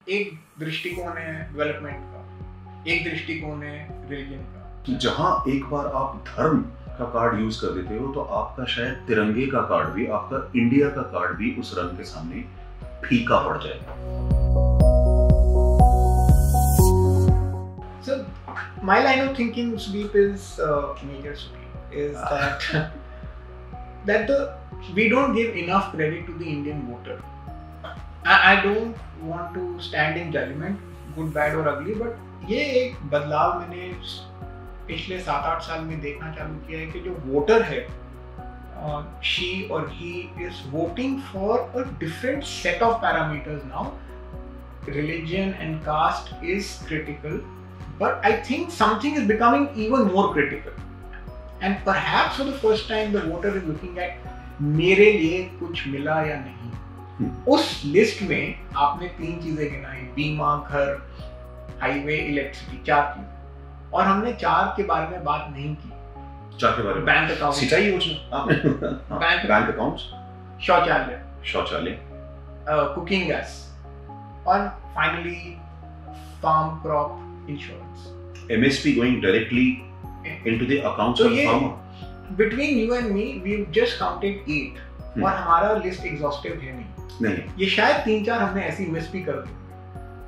एक दृष्टिकोण है डेवलपमेंट का, एक दृष्टिकोण है रिलीजन का। जहां एक बार आप धर्म का कार्ड यूज कर देते हो तो आपका शायद तिरंगे का कार्ड भी, आपका इंडिया का कार्ड भी उस रंग के सामने फीका पड़ जाएगा। So my line of thinking, Sudeep, is Major Sudeep, is that we don't give enough credit to the Indian voter. I don't want to stand in judgment, good, bad or ugly, but ये एक बदलाव मैंने पिछले 7-8 साल में देखना चालू किया है कि जो वोटर है, she or he is voting for a different set of parameters now. Religion and caste is critical, but I think something is becoming even more critical. And perhaps for the first time the voter is looking at मेरे लिए कुछ मिला या नहीं। उस list में आपने 3 चीजें गिनाई, बीमा, घर, हाईवे, इलेक्ट्रिसिटी, 4 चीजें, और हमने 4 के बारे में बात नहीं की। 4 के बारे में? बैंक अकाउंट, सिंचाई योजना आपने बैंक अकाउंट, शौचालय, कुकिंग गैस, और finally farm crop insurance, MSP going directly into the accounts of the farmer. Between you and me, we've just counted 8, और हमारा लिस्ट एग्जॉस्टिव है नहीं। ये शायद 3-4 हमने ऐसी मिस भी कर दी,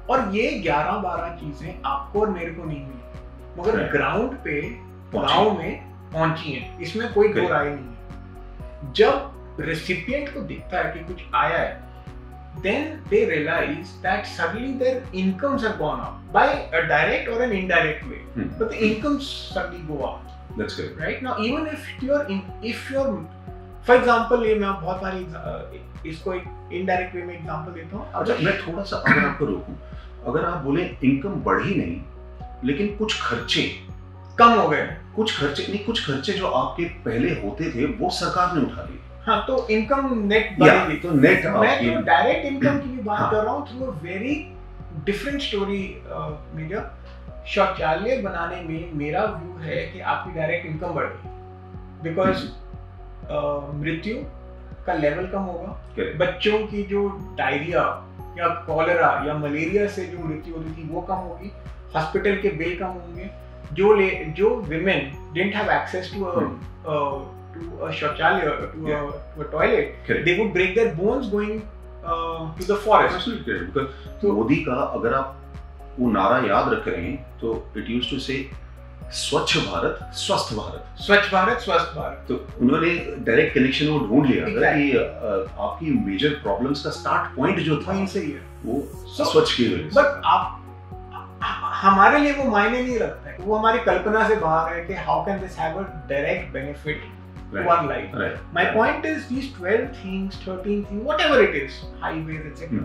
और ये 11-12 चीजें आपको और मेरे को नहीं मिली, मगर ग्राउंड पे गांव में पहुंची हैं, इसमें कोई दो राय नहीं है। जब रेसिपिएंट को दिखता है कि कुछ आया है, then they realize that suddenly their incomes have gone up by a direct or an indirect way, but the incomes suddenly go up. That's good. Right now, even if you're, for example, ये मैं बहुत बारी इसको एक indirect way में example देता हूँ। अच्छा, मैं थोड़ा सा अगर आपको रोकूं, अगर आप बोले इनकम बढ़ी नहीं, लेकिन कुछ खर्चे कम हो गए, कुछ खर्चे जो आपके पहले होते थे वो सरकार ने उठा लिए। हाँ, तो इनकम नेट बढ़ेगी। तो नेट मैं तो डायरेक्ट इनकम की भी बात कर रहा हूँ through a very different story. Major शौचालय बनाने में मेरा व्यू है कि आपकी डायरेक्ट इनकम बढ़ गई, बिकॉज मृत्यु का लेवल कम होगा, बच्चों की जो डायरिया या कॉलेरा या मलेरिया से जो मृत्यु होती थी वो कम होगी, हॉस्पिटल के बिल कम होंगे, जो women didn't have access to a शौचालय, to a toilet, they would break their bones going to the forest. Absolutely, because Modi का अगर आप वो नारा याद रख रहे हैं तो it used to say स्वच्छ भारत स्वस्थ भारत, स्वच्छ भारत स्वस्थ भारत। तो उन्होंने डायरेक्ट कनेक्शन वो ढूंढ लिया कि आपकी मेजर प्रॉब्लम्स का स्टार्ट पॉइंट जो था सही है वो स्वच्छ की वजह से। बट आप हमारे लिए वो मायने नहीं रखता है, वो हमारी कल्पना से बाहर है कि how can this have a direct benefit to our life. My point is these 12 things, 13 things, whatever it is, highways, etc.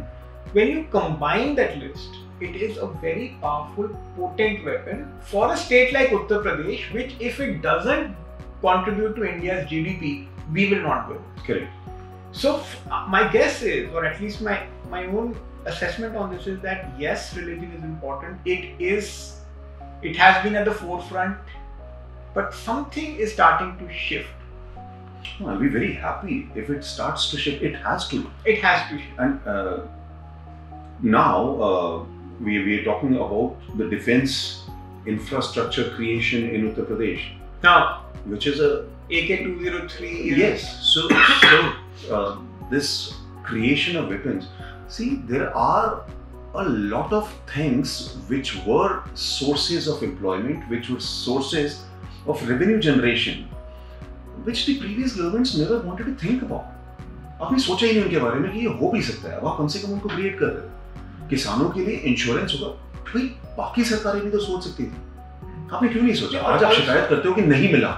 When you combine that list, it is a very powerful, potent weapon for a state like Uttar Pradesh, which if it doesn't contribute to India's GDP, we will not grow. Correct. So my guess is, or at least my own assessment on this is that yes, religion is important. It has been at the forefront, but something is starting to shift. I'll be very happy if it starts to shift. It has to. It has to shift. And now we are talking about the defense infrastructure creation in Uttar Pradesh. Now, which is a AK-203. Yes. So this creation of weapons. See, there are a lot of things which were sources of employment, which were sources of revenue generation, which the previous governments never wanted to think about. आपने सोचा ही नहीं उनके बारे में कि ये हो भी सकता है। अब आप कम से कम उनको क्रिएट कर रहे हो। किसानों के लिए इंश्योरेंस होगा, भाई बाकी सरकारें भी तो सोच सकती थी, आपने क्यों नहीं सोचा? आज आप शिकायत करते हो कि नहीं मिला,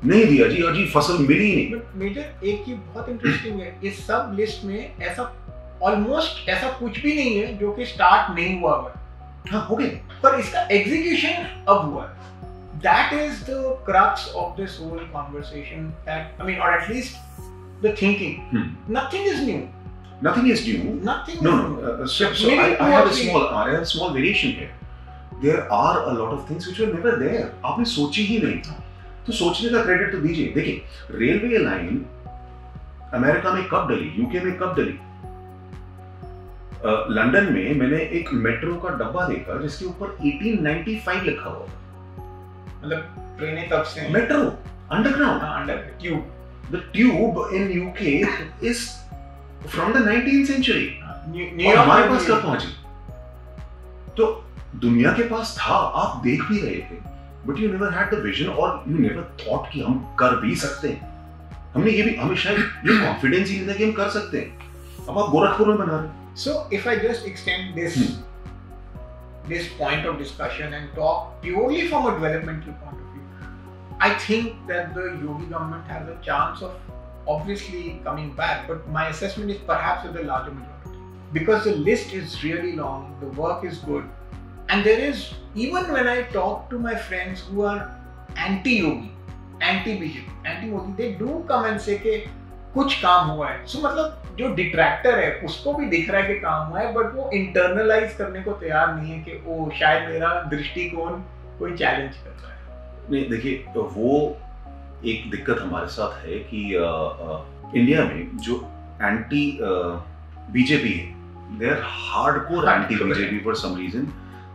नहीं दिया जी, आज फसल मिली ही नहीं। बट मेजर एक चीज बहुत इंटरेस्टिंग है, इस सब लिस्ट में ऐसा ऑलमोस्ट ऐसा कुछ भी नहीं है जो कि स्टार्ट नहीं हुआ है। हाँ, हो गए, पर इसका एग्जीक्यूशन अब हुआ है। That is the crux of this whole conversation. Or at least the thinking. Nothing is new. Nothing is new. Nothing. No. So I have a small variation here. There are a lot of things which were never there. आपने सोची ही नहीं। तो सोचने का credit तो दीजिए। देखिए, railway line America में कब डली, यूके में कब डली, लंदन में मैंने एक मेट्रो का डब्बा देखा जिसके ऊपर 1895 लिखा हुआ था। मतलब ट्रेनें तब से metro underground, under tube. The tube in UK is from the 19th century. और हमारे पास कब पहुंची? तो दुनिया के पास था, आप देख भी रहे थे, but you never had the vision or you never thought कि हम कर भी सकते हैं। हमने ये भी, हमें शायद ये कॉन्फिडेंस ही नहीं था कि हम कर सकते हैं। अब आप गोरखपुर में बना रहे हैं। So if I just extend this point of discussion and talk purely from a developmental point of view, I think that the Yogi government has a chance of obviously coming back, but my assessment is perhaps with the larger majority. Because the list is really long, the work is good, and there is, even when I talk to my friends who are anti-Yogi, anti-BJP, anti-Modi, they do come and say कि कुछ काम हुआ है। So मतलब जो डिट्रैक्टर है उसको भी दिख रहा है कि काम हुआ है, बट वो इंटरनलाइज करने को तैयार नहीं है कि ओ शायद मेरा दृष्टिकोण कोई चैलेंज कर रहा है। नहीं, देखिए वो एक दिक्कत हमारे साथ है कि इंडिया में जो एंटी बीजेपी है, they are hardcore anti BJP for some reason.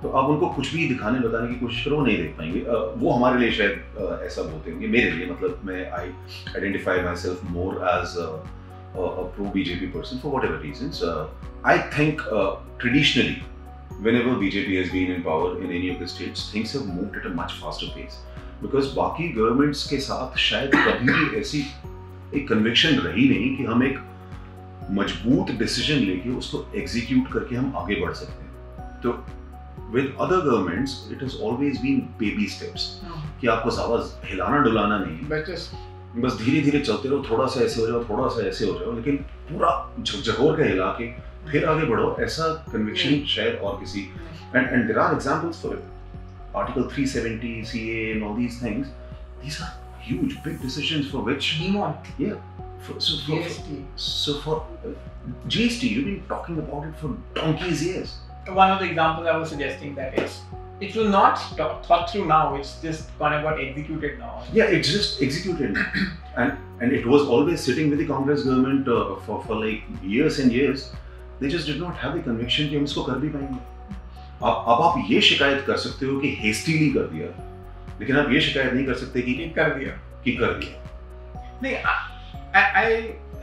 तो आप उनको कुछ भी दिखाने बताने की कोशिश करो, वो नहीं देख पाएंगे। वो हमारे लिए शायद ऐसा बोलते होंगे, मेरे लिए मतलब मैं I identify myself more as a pro-BJP person for whatever reasons. I think traditionally, whenever BJP has been in power in any of the states, things have moved at a much faster pace. Because बाकी governments के साथ शायद कभी भी ऐसी एक conviction रही नहीं कि हम एक मजबूत decision लेके उसको execute करके हम आगे बढ़ सकते हैं। तो with other governments, it has always been baby steps. कि आपको ज़्यादा हिलाना डुलाना नहीं, बस धीरे धीरे चलते रहो, थोड़ा सा ऐसे हो जाओ, थोड़ा सा ऐसे हो जाओ, लेकिन पूरा झकझकोर के हिला के फिर आगे बढ़ो, ऐसा कन्विक्शन शायद और किसी and there are examples for it. Article 370, CA and all these things, these are huge, big decisions for which so for GST, you've been talking about it for donkey's years. One of the examples I was suggesting that it will not thought through now, it's just kind of got executed now. Yeah, it's just executed and it was always sitting with the Congress government for like years and years. They just did not have the conviction कि हम इसको कर भी पाएंगे। अब आप ये शिकायत कर सकते हो कि hastily कर दिया, लेकिन आप ये शिकायत नहीं कर सकते कि कर दिया। नहीं, I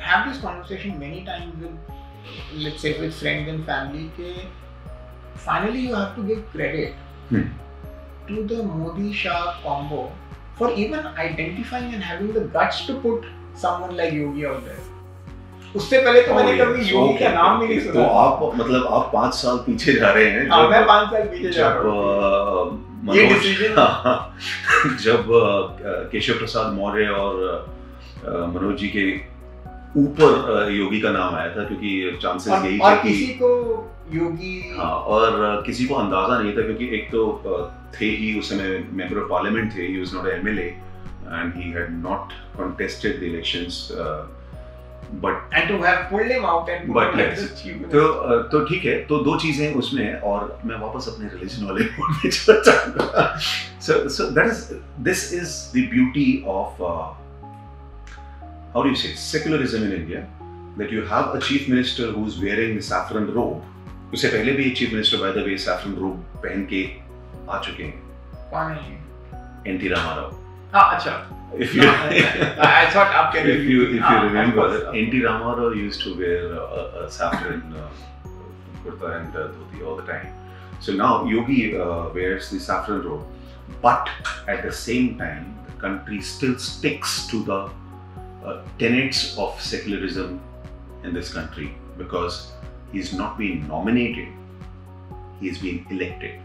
have this conversation many times with, let's say, with friends and family कि finally you have to give credit to the Modi-Shah combo for even identifying and having the guts to put someone like Yogi out there. उससे पहले तो मैंने कभी योगी का नाम भी नहीं सुना। तो आप मतलब आप 5 साल पीछे जा रहे हैं। हाँ, मैं 5 साल पीछे जा रहा हूँ। ये डिसीजन जब केशव प्रसाद मौर्य और मनोज जी के ऊपर योगी का नाम आया था, क्योंकि चांसेस यही थे और किसी को योगी, हाँ, और किसी को अंदाजा नहीं था क्योंकि एक तो थे ही उस समय मेंबर ऑफ पार्लियामेंट थे, he was not an MLA and he had not contested the elections, but and to have pulled him out and तो ठीक है। तो दो चीजें उसमें हैं और मैं वापस अपने रिलीजन वाले मोड में चला जाऊंगा। So this is the beauty of how do you say secularism in India, that you have a chief minister who's wearing the saffron robe. उससे पहले भी एक chief minister by the way saffron रोब पहन के आ चुके हैं। कौन है ये? एनटी रामाराव। हाँ, अच्छा। If you I thought आपके if you remember, NT Ramarao used to wear a saffron kurta and dhoti all the time. So now Yogi wears the saffron robe, but at the same time, the country still sticks to the tenets of secularism in this country because he's not been nominated, he's been elected.